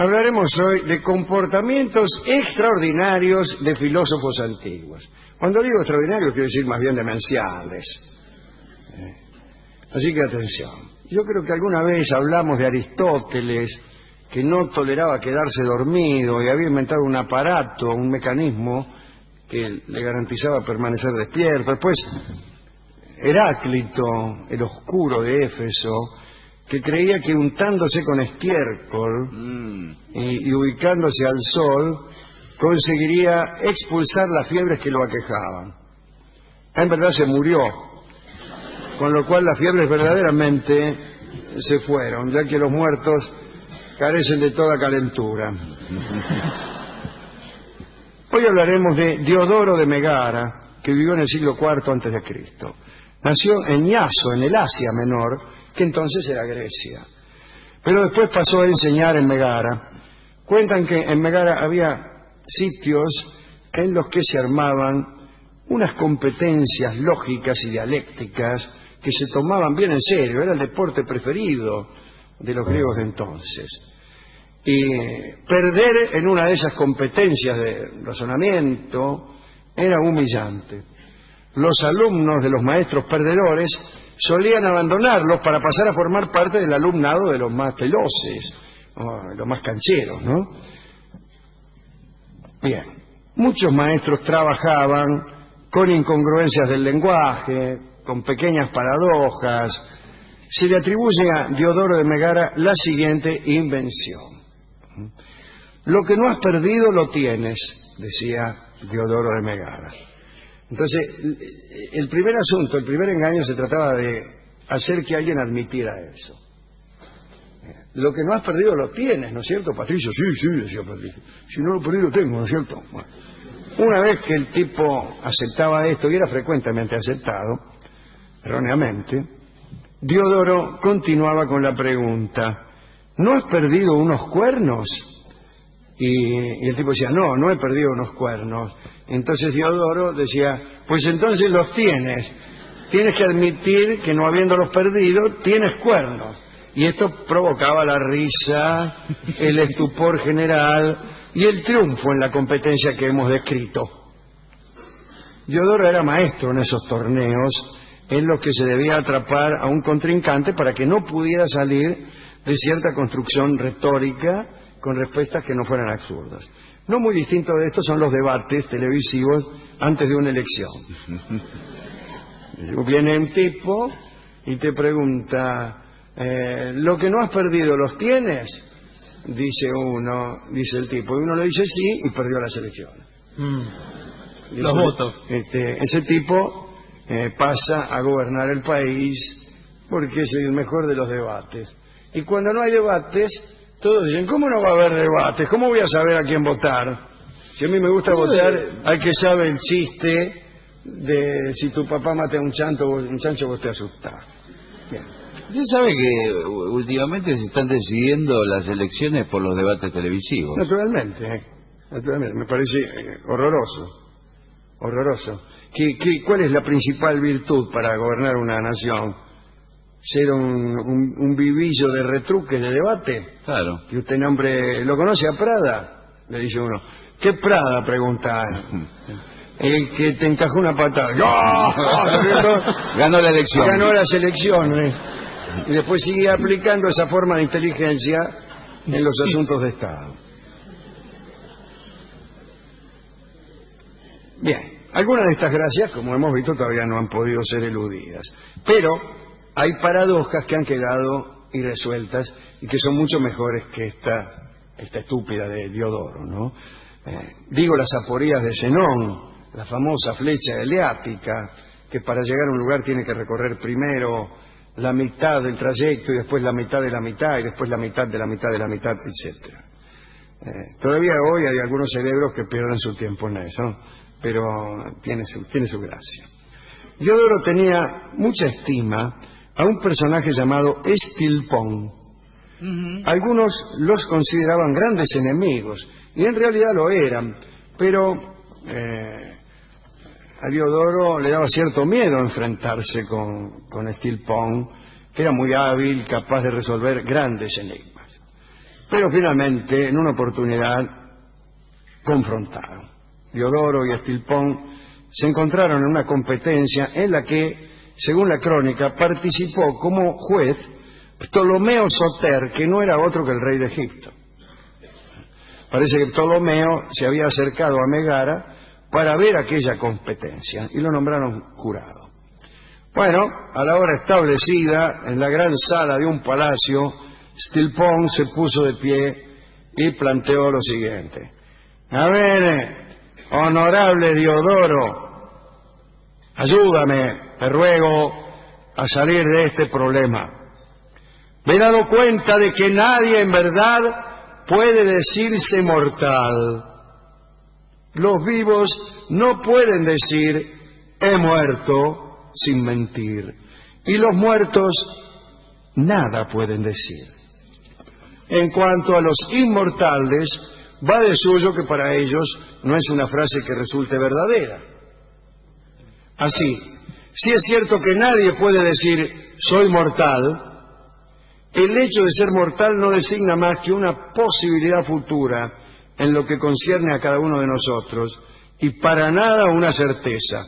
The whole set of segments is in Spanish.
Hablaremos hoy de comportamientos extraordinarios de filósofos antiguos. Cuando digo extraordinarios quiero decir más bien demenciales. Así que atención. Yo creo que alguna vez hablamos de Aristóteles, que no toleraba quedarse dormido y había inventado un aparato, un mecanismo que le garantizaba permanecer despierto. Después, Heráclito, el oscuro de Éfeso, que creía que untándose con estiércol y ubicándose al sol conseguiría expulsar las fiebres que lo aquejaban. En verdad se murió, con lo cual las fiebres verdaderamente se fueron, ya que los muertos carecen de toda calentura. Hoy hablaremos de Diodoro de Megara, que vivió en el siglo IV a.C. Nació en Iaso, en el Asia Menor, que entonces era Grecia. Pero después pasó a enseñar en Megara. Cuentan que en Megara había sitios en los que se armaban unas competencias lógicas y dialécticas que se tomaban bien en serio. Era el deporte preferido de los griegos de entonces. Y perder en una de esas competencias de razonamiento era humillante. Los alumnos de los maestros perdedores solían abandonarlos para pasar a formar parte del alumnado de los más veloces, los más cancheros, ¿no? Bien, muchos maestros trabajaban con incongruencias del lenguaje, con pequeñas paradojas. Se le atribuye a Diodoro de Megara la siguiente invención. Lo que no has perdido lo tienes, decía Diodoro de Megara. Entonces, el primer asunto, el primer engaño se trataba de hacer que alguien admitiera eso. Lo que no has perdido lo tienes, ¿no es cierto, Patricio? Sí, decía Patricio. Si no lo he perdido, tengo, ¿no es cierto? Bueno, una vez que el tipo aceptaba esto, y era frecuentemente aceptado, erróneamente, Diodoro continuaba con la pregunta: ¿no has perdido unos cuernos? Y el tipo decía: no he perdido unos cuernos. Entonces Diodoro decía: pues entonces los tienes. Tienes que admitir que no habiéndolos perdido, tienes cuernos. Y esto provocaba la risa, el estupor general y el triunfo en la competencia que hemos descrito. Diodoro era maestro en esos torneos en los que se debía atrapar a un contrincante para que no pudiera salir de cierta construcción retórica con respuestas que no fueran absurdas. No muy distinto de esto son los debates televisivos antes de una elección. Viene un tipo y te pregunta: ¿lo que no has perdido los tienes? Dice el tipo, y uno le dice sí, y perdió las elecciones. Los votos. Ese tipo pasa a gobernar el país porque es el mejor de los debates. Y cuando no hay debates, todos dicen: ¿cómo no va a haber debates? ¿Cómo voy a saber a quién votar? Si a mí me gusta votar al que sabe el chiste de si tu papá mata a un chancho, vos te asustás. Bien. Usted sabe que últimamente se están decidiendo las elecciones por los debates televisivos. Naturalmente, me parece horroroso. ¿Cuál es la principal virtud para gobernar una nación? ¿Ser un vivillo de retruques de debate? Claro. Que usted nombre... ¿Lo conoce a Prada? Le dice uno. ¿Qué Prada? Pregunta. El que te encajó una patada. Ganó la elección. Ganó las elecciones. Y después sigue aplicando esa forma de inteligencia en los asuntos de Estado. Bien, algunas de estas gracias, como hemos visto, todavía no han podido ser eludidas. Pero hay paradojas que han quedado irresueltas y que son mucho mejores que esta estúpida de Diodoro, ¿no? Digo las aporías de Zenón, la famosa flecha eleática, que para llegar a un lugar tiene que recorrer primero la mitad del trayecto y después la mitad de la mitad y después la mitad de la mitad de la mitad, etc. Todavía hoy hay algunos cerebros que pierden su tiempo en eso, pero tiene su gracia. Diodoro tenía mucha estima a un personaje llamado Estilpón. Algunos los consideraban grandes enemigos, y en realidad lo eran, pero a Diodoro le daba cierto miedo enfrentarse con Estilpón, que era muy hábil, capaz de resolver grandes enigmas. Pero finalmente, en una oportunidad, confrontaron. Diodoro y Stilpon se encontraron en una competencia en la que, según la crónica, participó como juez Ptolomeo Soter, que no era otro que el rey de Egipto. Parece que Ptolomeo se había acercado a Megara para ver aquella competencia y lo nombraron jurado. Bueno, a la hora establecida, en la gran sala de un palacio, Stilpon se puso de pie y planteó lo siguiente. A ver, honorable Diodoro, ayúdame, te ruego, a salir de este problema. Me he dado cuenta de que nadie en verdad puede decirse mortal. Los vivos no pueden decir he muerto sin mentir. Y los muertos nada pueden decir. En cuanto a los inmortales, va de suyo que para ellos no es una frase que resulte verdadera. Así, si es cierto que nadie puede decir soy mortal, el hecho de ser mortal no designa más que una posibilidad futura en lo que concierne a cada uno de nosotros y para nada una certeza.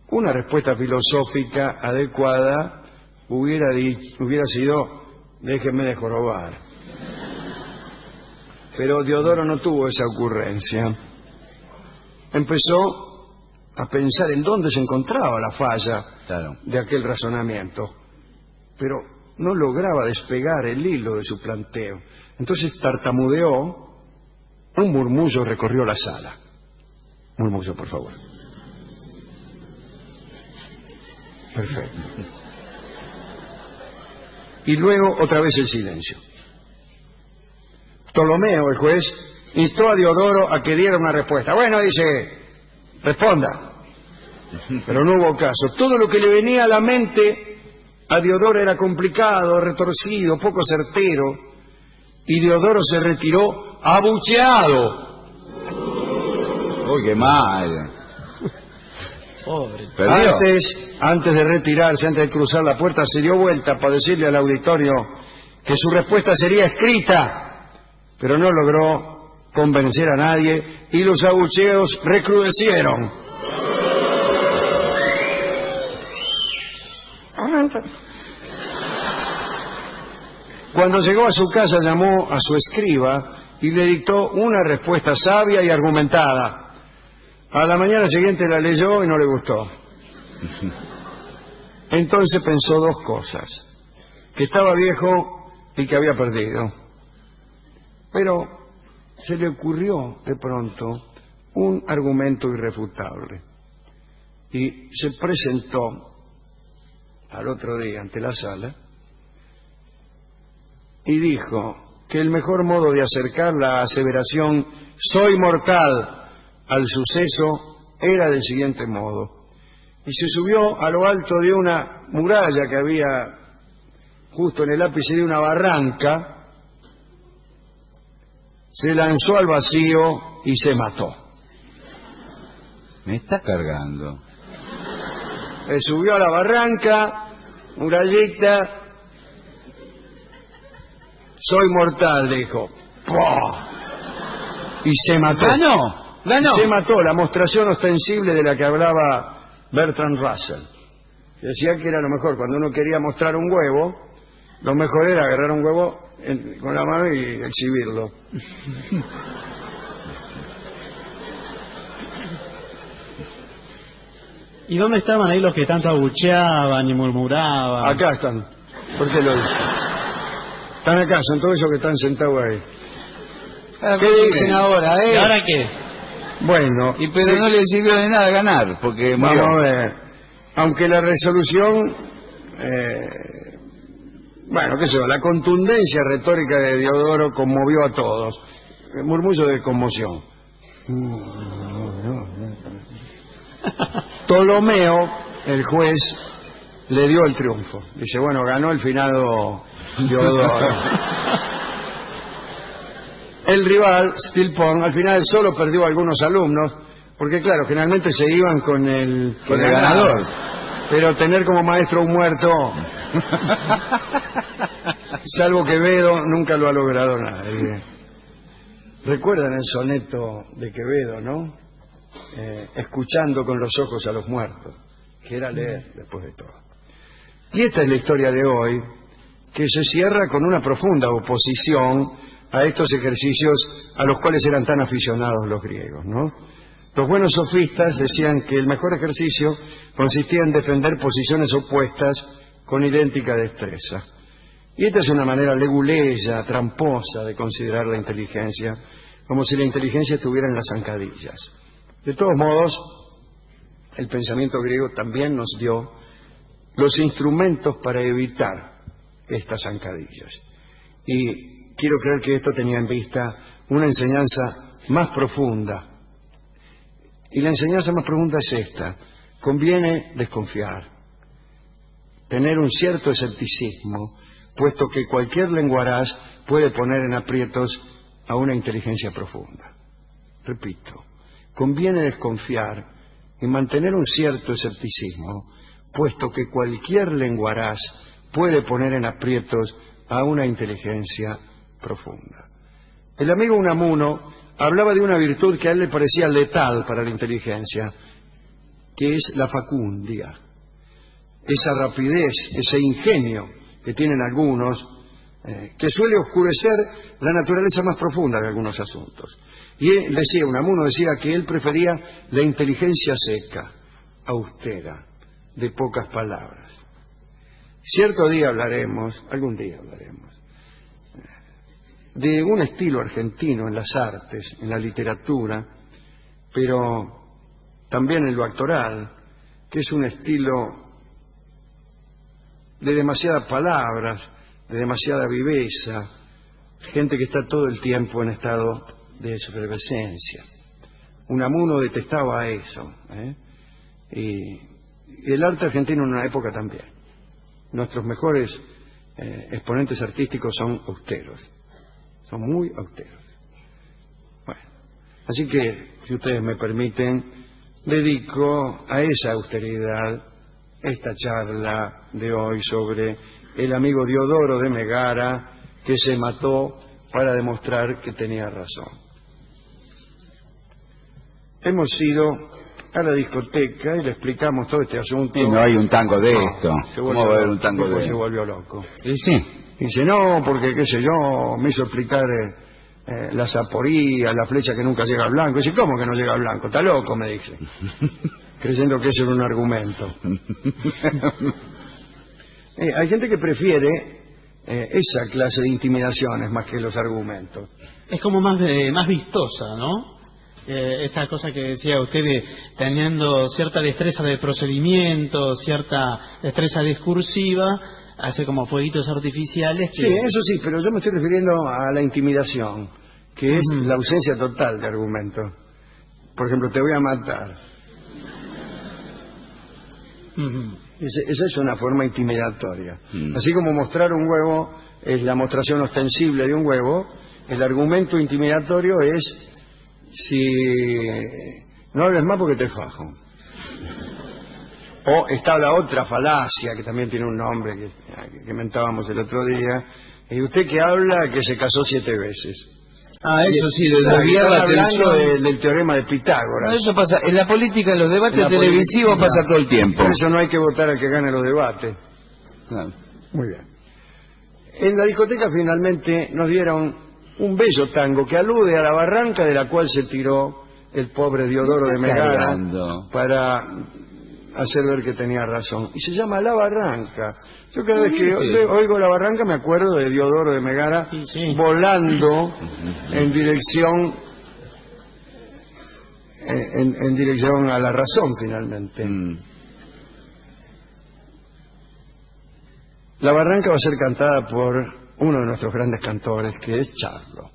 Una respuesta filosófica adecuada hubiera sido déjenme de jorobar. Pero Diodoro no tuvo esa ocurrencia. Empezó a pensar en dónde se encontraba la falla de aquel razonamiento, pero no lograba despegar el hilo de su planteo. Entonces tartamudeó, un murmullo recorrió la sala. Murmullo, por favor. Perfecto. Y luego otra vez el silencio. Ptolomeo, el juez, instó a Diodoro a que diera una respuesta. Bueno, dice, responda. Pero no hubo caso. Todo lo que le venía a la mente a Diodoro era complicado, retorcido, poco certero, y Diodoro se retiró abucheado. ¡Uy, qué mal! Pobre. Antes de retirarse, antes de cruzar la puerta, se dio vuelta para decirle al auditorio que su respuesta sería escrita, pero no logró convencer a nadie y los abucheos recrudecieron. Cuando llegó a su casa llamó a su escriba y le dictó una respuesta sabia y argumentada. A la mañana siguiente la leyó y no le gustó. Entonces pensó dos cosas: que estaba viejo y que había perdido. Pero se le ocurrió de pronto un argumento irrefutable y se presentó al otro día ante la sala y dijo que el mejor modo de acercar la aseveración soy mortal al suceso era del siguiente modo. Y se subió a lo alto de una muralla que había justo en el ápice de una barranca, se lanzó al vacío y se mató. Me está cargando. Subió a la barranca, murallita, soy mortal, dijo. ¡Pah! Y se mató. ¡Ganó! Se mató, la mostración ostensible de la que hablaba Bertrand Russell. Decía que era lo mejor, cuando uno quería mostrar un huevo, lo mejor era agarrar un huevo con la mano y exhibirlo. ¿Y dónde estaban ahí los que tanto abucheaban y murmuraban? Acá están. ¿Por qué lo dicen? Están acá, son todos esos que están sentados ahí. ¿Qué dicen ahora, ¿Y ahora qué? Bueno, Pero sí, no le sirvió de nada ganar, porque murió. vamos a ver. Aunque la resolución, bueno, qué sé yo, la contundencia retórica de Diodoro conmovió a todos. Murmullo de conmoción. Ptolomeo, el juez, le dio el triunfo. Dice, bueno, ganó el finado Diodoro. El rival, Stilpon, al final solo perdió algunos alumnos, porque claro, generalmente se iban con el ganador. Pero tener como maestro un muerto Salvo Quevedo, nunca lo ha logrado nadie. ¿Recuerdan el soneto de Quevedo, no? Escuchando con los ojos a los muertos, que era leer después de todo. Y esta es la historia de hoy, que se cierra con una profunda oposición a estos ejercicios a los cuales eran tan aficionados los griegos, ¿no? Los buenos sofistas decían que el mejor ejercicio consistía en defender posiciones opuestas con idéntica destreza. Y esta es una manera leguleya, tramposa de considerar la inteligencia, como si la inteligencia estuviera en las zancadillas. De todos modos, el pensamiento griego también nos dio los instrumentos para evitar estas zancadillas. Y quiero creer que esto tenía en vista una enseñanza más profunda. Y la enseñanza más profunda es esta: conviene desconfiar, tener un cierto escepticismo, puesto que cualquier lenguaraz puede poner en aprietos a una inteligencia profunda. Repito, conviene desconfiar y mantener un cierto escepticismo, puesto que cualquier lenguaraz puede poner en aprietos a una inteligencia profunda. El amigo Unamuno hablaba de una virtud que a él le parecía letal para la inteligencia, que es la facundia, esa rapidez, ese ingenio que tienen algunos, que suele oscurecer la naturaleza más profunda de algunos asuntos. Y él decía, Unamuno decía que él prefería la inteligencia seca, austera, de pocas palabras. Cierto día hablaremos, algún día hablaremos, de un estilo argentino en las artes, en la literatura, pero también en lo actoral, que es un estilo de demasiadas palabras, de demasiada viveza, gente que está todo el tiempo en estado de efervescencia. Unamuno detestaba eso, y el arte argentino en una época también. Nuestros mejores exponentes artísticos son austeros, son muy austeros. Bueno, así que, si ustedes me permiten, dedico a esa austeridad esta charla de hoy sobre el amigo Diodoro de Megara, que se mató para demostrar que tenía razón. Hemos ido a la discoteca y le explicamos todo este asunto. Y no hay un tango de esto. ¿Cómo va a haber un tango de esto? Se esto? volvió loco. Sí. Dice, no, porque qué sé yo, me hizo explicar la zaporía, la flecha que nunca llega al blanco. Dice, ¿cómo que no llega al blanco? Está loco, me dice. Creyendo que eso era un argumento. Hay gente que prefiere esa clase de intimidaciones más que los argumentos. Es como más vistosa, ¿no? Esta cosa que decía usted de teniendo cierta destreza de procedimiento, cierta destreza discursiva, hace como fueguitos artificiales. Sí, eso sí, pero yo me estoy refiriendo a la intimidación, que es la ausencia total de argumento. Por ejemplo, te voy a matar. Esa es una forma intimidatoria. Así como mostrar un huevo es la mostración ostensible de un huevo, el argumento intimidatorio es: si no hables más porque te fajo. O está la otra falacia, que también tiene un nombre que mentábamos el otro día, y usted que habla que se casó 7 veces. Eso sí, desviar la atención del teorema de Pitágoras. No, eso pasa, en la política, en los debates televisivos pasa todo el tiempo. Por eso no hay que votar al que gane los debates. Claro. Muy bien. En la discoteca finalmente nos dieron un bello tango que alude a la barranca de la cual se tiró el pobre Diodoro de Megara para hacer ver que tenía razón. Y se llama La Barranca. Yo cada vez que oigo La Barranca me acuerdo de Diodoro de Megara volando en dirección en dirección a la razón finalmente. La Barranca va a ser cantada por uno de nuestros grandes cantores, que es Charlo.